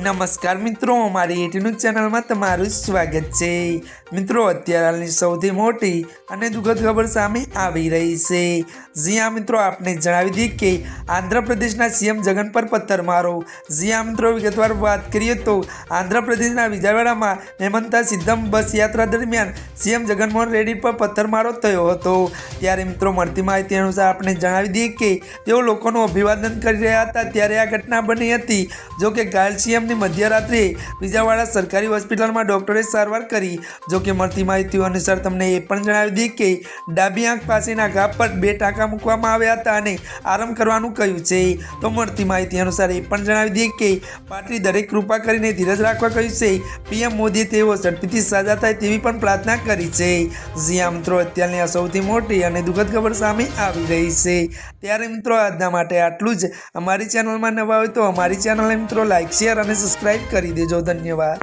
नमस्कार मित्रों, हमारी यूट्यूब चैनल में तमाરું स्वागत है। मित्रों, અત્યારની સૌથી મોટી અને દુઃખદ ખબર સામે આવી રહી છે। જી હા મિત્રો, આપને જણાવી દઈએ કે આંધ્રપ્રદેશના સીએમ જગન પર પથ્થરમારો। જી હા મિત્રો, વિગતવાર વાત કરીએ તો આંધ્રપ્રદેશના વિજયવાડામાં મેમંતા સિદ્ધમ બસ યાત્રા દરમિયાન સીએમ જગનમોહન રેડ્ડી પર પથ્થરમારો થયો હતો। ત્યારે મિત્રો, મળતી માહિતી અનુસાર આપણે જણાવી દઈએ કે તેઓ લોકોનું અભિવાદન કરી રહ્યા હતા ત્યારે આ ઘટના બની હતી। જો કે ઘાયલ સીએમની મધ્યરાત્રે વિજયવાડા સરકારી હોસ્પિટલમાં ડોક્ટરે સારવાર કરી। જો કે મળતી માહિતીઓ અનુસાર તમને એ પણ જણાવી દઈએ કે ડાબી આંખ પાસેના ઘા પર 2 ટાંકા મૂકવામાં આવ્યા હતા અને આરામ કરવાનું કહ્યું છે। તો મળતી માહિતી અનુસાર એ પણ જણાવી દઈએ કે પાર્ટી દરેક કૃપા કરીને ધીરજ રાખવા કહ્યું છે। પીએમ મોદીએ તેઓ ઝડપથી સાજા થાય તેવી પણ પ્રાર્થના કરી છે। જી હા મિત્રો, અત્યારની આ સૌથી મોટી અને દુઃખદ ખબર સામે આવી રહી છે। ત્યારે મિત્રો, આજના માટે આટલું જ। અમારી ચેનલમાં નવા હોય તો અમારી ચેનલને મિત્રો લાઈક, શેર અને સબસ્ક્રાઇબ કરી દેજો। ધન્યવાદ।